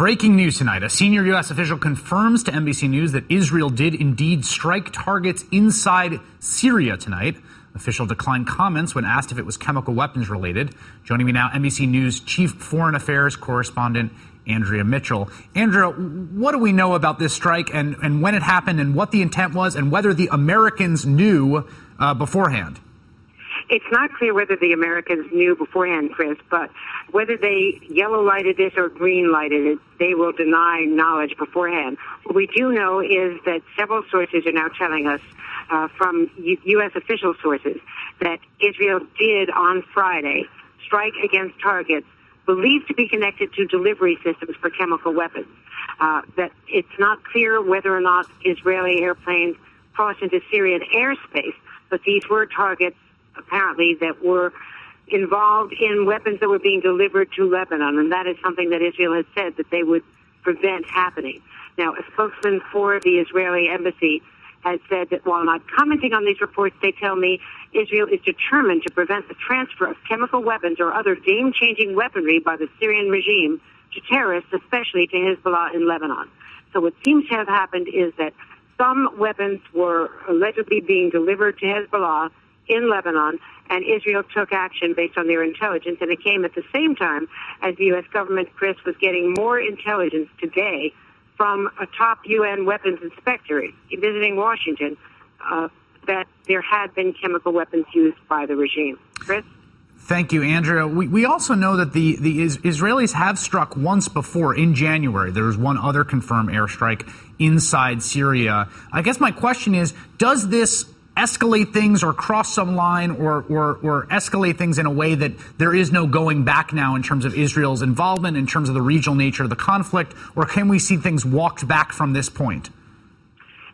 Breaking news tonight. A senior U.S. official confirms to NBC News that Israel did indeed strike targets inside Syria tonight. Official declined comments when asked if it was chemical weapons related. Joining me now, NBC News Chief Foreign Affairs Correspondent Andrea Mitchell. Andrea, what do we know about this strike and when it happened and what the intent was and whether the Americans knew beforehand? It's not clear whether the Americans knew beforehand, Chris, but whether they yellow-lighted it or green-lighted it, they will deny knowledge beforehand. What we do know is that several sources are now telling us from U.S. official sources that Israel did on Friday strike against targets believed to be connected to delivery systems for chemical weapons. That it's not clear whether or not Israeli airplanes crossed into Syrian airspace, but these were targets apparently that were involved in weapons that were being delivered to Lebanon, and that is something that Israel has said that they would prevent happening. Now, a spokesman for the Israeli embassy has said that while not commenting on these reports, they tell me Israel is determined to prevent the transfer of chemical weapons or other game-changing weaponry by the Syrian regime to terrorists, especially to Hezbollah in Lebanon. So what seems to have happened is that some weapons were allegedly being delivered to Hezbollah in Lebanon, and Israel took action based on their intelligence, and it came at the same time as the U.S. government, Chris, was getting more intelligence today from a top UN weapons inspector visiting Washington that there had been chemical weapons used by the regime. Chris? Thank you, Andrea. We also know that the Israelis have struck once before in January. There was one other confirmed airstrike inside Syria. I guess my question is, does this escalate things or cross some line or escalate things in a way that there is no going back now in terms of Israel's involvement, in terms of the regional nature of the conflict, or can we see things walked back from this point?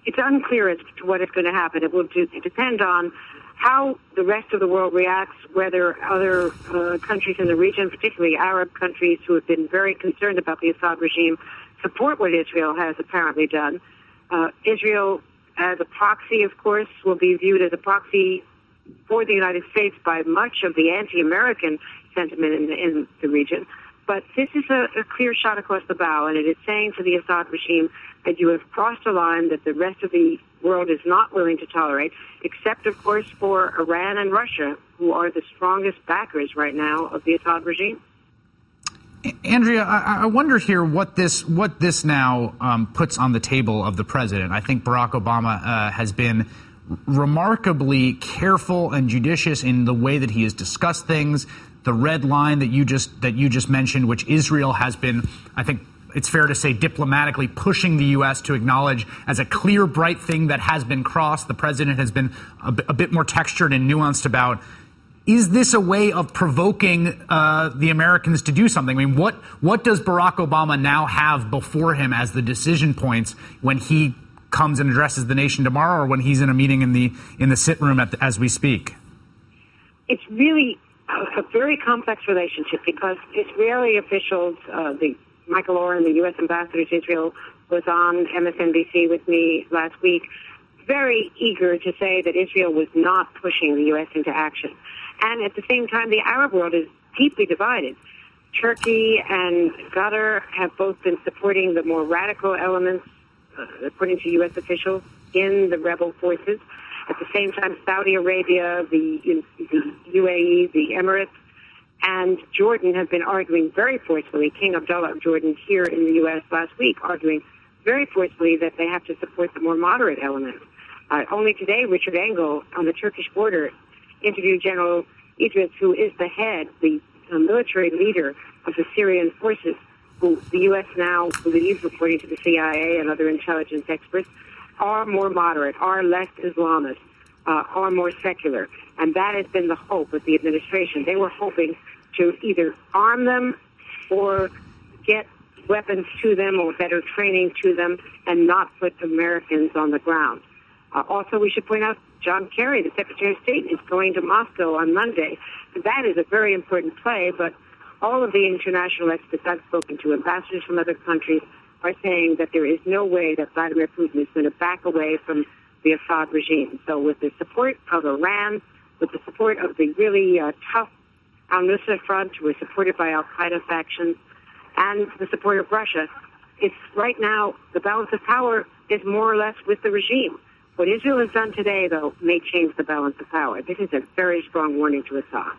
It's unclear as to what is going to happen. It will depend on how the rest of the world reacts, whether other countries in the region, particularly Arab countries who have been very concerned about the Assad regime, support what Israel has apparently done. Israel, as a proxy, of course, will be viewed as a proxy for the United States by much of the anti-American sentiment in the region. But this is a clear shot across the bow, and it is saying to the Assad regime that you have crossed a line that the rest of the world is not willing to tolerate, except, of course, for Iran and Russia, who are the strongest backers right now of the Assad regime. Andrea, I wonder here what this now puts on the table of the president. I think Barack Obama has been remarkably careful and judicious in the way that he has discussed things. The red line that you just mentioned, which Israel has been, I think it's fair to say, diplomatically pushing the U.S. to acknowledge as a clear, bright thing that has been crossed. The president has been a bit more textured and nuanced about. Is this a way of provoking the Americans to do something? I mean, what does Barack Obama now have before him as the decision points when he comes and addresses the nation tomorrow, or when he's in a meeting in the sit room as we speak? It's really a very complex relationship because Israeli officials, Michael Oren, the U.S. ambassador to Israel, was on MSNBC with me last week, very eager to say that Israel was not pushing the U.S. into action. And at the same time, the Arab world is deeply divided. Turkey and Qatar have both been supporting the more radical elements, according to U.S. officials, in the rebel forces. At the same time, Saudi Arabia, the UAE, the Emirates, and Jordan have been arguing very forcefully, King Abdullah of Jordan here in the U.S. last week, arguing very forcefully that they have to support the more moderate elements. Only today, Richard Engel on the Turkish border interviewed General Idris, who is the head, the military leader of the Syrian forces, who the U.S. now believes, according to the CIA and other intelligence experts, are more moderate, are less Islamist, are more secular. And that has been the hope of the administration. They were hoping to either arm them or get weapons to them or better training to them and not put Americans on the ground. Also, we should point out John Kerry, the Secretary of State, is going to Moscow on Monday. That is a very important play, but all of the international experts I've spoken to, ambassadors from other countries, are saying that there is no way that Vladimir Putin is going to back away from the Assad regime. So with the support of Iran, with the support of the really tough al-Nusra Front, who is supported by al-Qaeda factions, and the support of Russia, it's right now the balance of power is more or less with the regime. What Israel has done today, though, may change the balance of power. This is a very strong warning to Assad.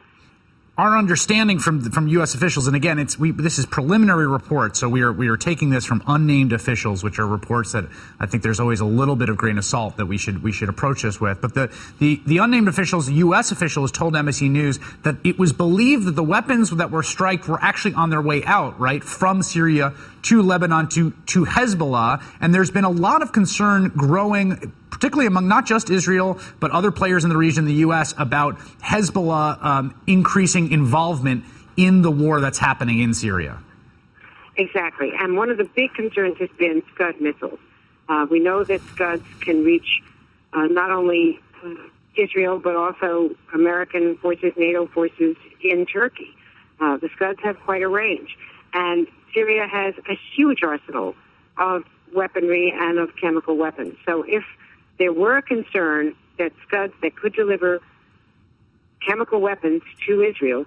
Our understanding from U.S. officials, and again, this is preliminary reports, so we are taking this from unnamed officials, which are reports that I think there's always a little bit of grain of salt that we should approach this with. But the unnamed officials, the U.S. officials, told NBC News that it was believed that the weapons that were striked were actually on their way out, right, from Syria to Lebanon to Hezbollah, and there's been a lot of concern growing, particularly among not just Israel, but other players in the region, the U.S., about Hezbollah increasing involvement in the war that's happening in Syria. Exactly. And one of the big concerns has been Scud missiles. We know that Scuds can reach not only Israel, but also American forces, NATO forces in Turkey. The Scuds have quite a range. And Syria has a huge arsenal of weaponry and of chemical weapons. So if there were a concern that Scuds that could deliver chemical weapons to Israel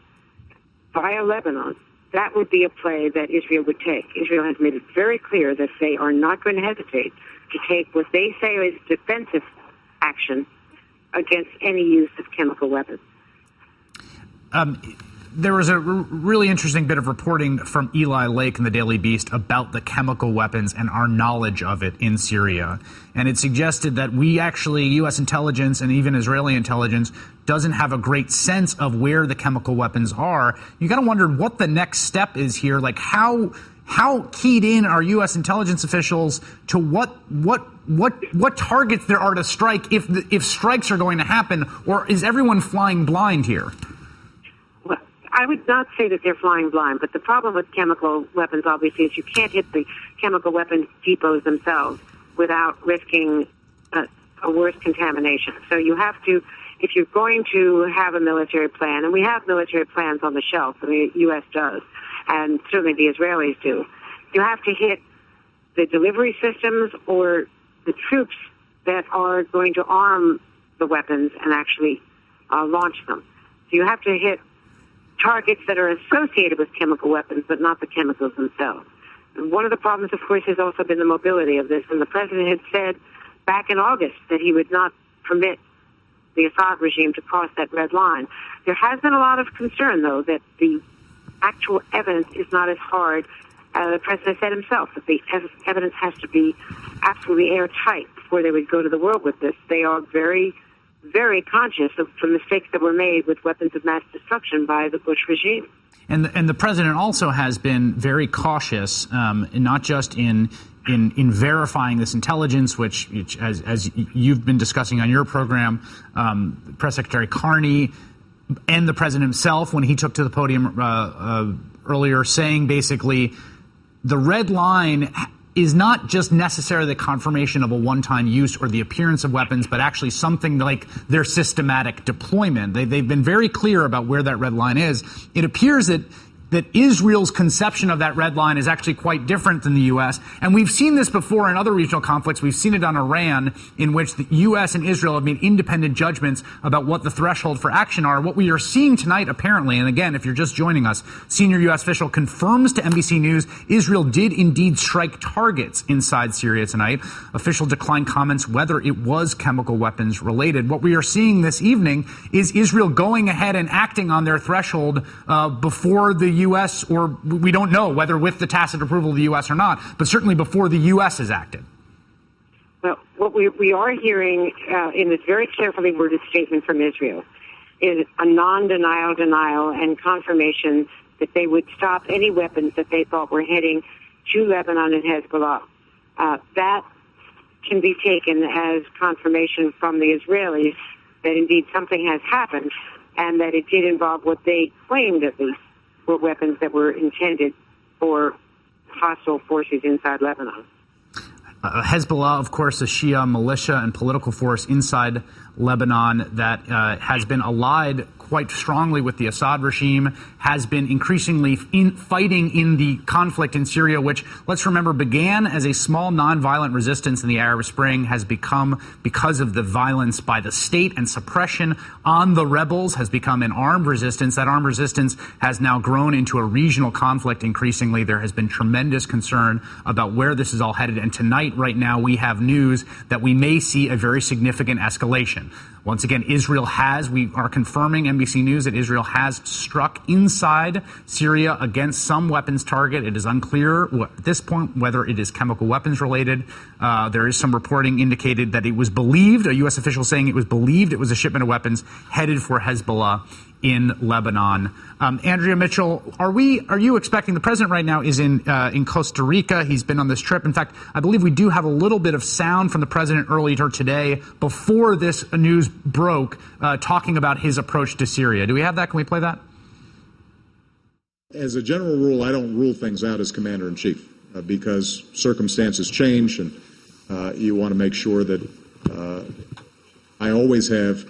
via Lebanon, that would be a play that Israel would take. Israel has made it very clear that they are not going to hesitate to take what they say is defensive action against any use of chemical weapons. There was a really interesting bit of reporting from Eli Lake in the Daily Beast about the chemical weapons and our knowledge of it in Syria. And it suggested that we actually, U.S. intelligence and even Israeli intelligence, doesn't have a great sense of where the chemical weapons are. You got to wonder what the next step is here. Like how keyed in are U.S. intelligence officials to what targets there are to strike if strikes are going to happen, or is everyone flying blind here? I would not say that they're flying blind, but the problem with chemical weapons, obviously, is you can't hit the chemical weapons depots themselves without risking a worse contamination. So you have to, if you're going to have a military plan, and we have military plans on the shelf, the U.S. does, and certainly the Israelis do, you have to hit the delivery systems or the troops that are going to arm the weapons and actually launch them. So you have to hit targets that are associated with chemical weapons, but not the chemicals themselves. And one of the problems, of course, has also been the mobility of this. And the president had said back in August that he would not permit the Assad regime to cross that red line. There has been a lot of concern, though, that the actual evidence is not as hard as the president said himself, that the evidence has to be absolutely airtight before they would go to the world with this. They are very, very conscious of the mistakes that were made with weapons of mass destruction by the Bush regime. And the president also has been very cautious, not just in verifying this intelligence, which as you've been discussing on your program, Press Secretary Carney and the president himself, when he took to the podium earlier, saying basically the red line is not just necessarily the confirmation of a one-time use or the appearance of weapons, but actually something like their systematic deployment. They've been very clear about where that red line is. It appears that Israel's conception of that red line is actually quite different than the U.S. And we've seen this before in other regional conflicts. We've seen it on Iran, in which the U.S. and Israel have made independent judgments about what the threshold for action are. What we are seeing tonight, apparently, and again, if you're just joining us, senior U.S. official confirms to NBC News Israel did indeed strike targets inside Syria tonight. Official declined comments whether it was chemical weapons related. What we are seeing this evening is Israel going ahead and acting on their threshold before the U.S., or we don't know whether with the tacit approval of the U.S. or not, but certainly before the U.S. has acted. Well, what we are hearing in this very carefully worded statement from Israel is a non-denial denial and confirmation that they would stop any weapons that they thought were heading to Lebanon and Hezbollah. That can be taken as confirmation from the Israelis that indeed something has happened and that it did involve what they claimed, at least, were weapons that were intended for hostile forces inside Lebanon. Hezbollah, of course, a Shia militia and political force inside Lebanon that has been allied quite strongly with the Assad regime, has been increasingly fighting in the conflict in Syria, which, let's remember, began as a small nonviolent resistance in the Arab Spring, has become, because of the violence by the state and suppression on the rebels, has become an armed resistance. That armed resistance has now grown into a regional conflict increasingly. There has been tremendous concern about where this is all headed. And tonight, right now, we have news that we may see a very significant escalation. Once again, we are confirming, NBC News, that Israel has struck inside Syria against some weapons target. It is unclear at this point whether it is chemical weapons related. There is some reporting indicated that it was believed, a U.S. official saying it was believed it was a shipment of weapons headed for Hezbollah in Lebanon. Andrea Mitchell, are you expecting, the president right now is in Costa Rica. He's been on this trip. In fact, I believe we do have a little bit of sound from the president earlier today before this news broke, talking about his approach to Syria. Do we have that? Can we play that? As a general rule, I don't rule things out as commander-in-chief because circumstances change, and you want to make sure that I always have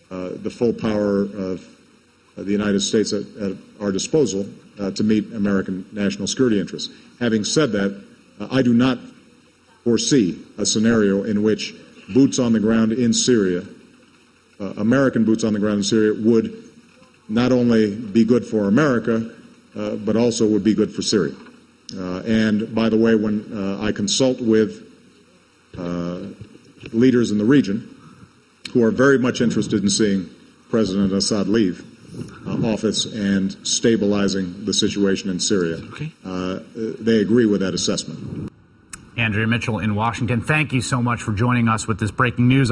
the full power of the United States at our disposal to meet American national security interests. Having said that, I do not foresee a scenario in which boots on the ground in Syria, American boots on the ground in Syria, would not only be good for America, but also would be good for Syria. And by the way, when I consult with leaders in the region who are very much interested in seeing President Assad leave office and stabilizing the situation in Syria, they agree with that assessment. Andrea Mitchell in Washington, thank you so much for joining us with this breaking news.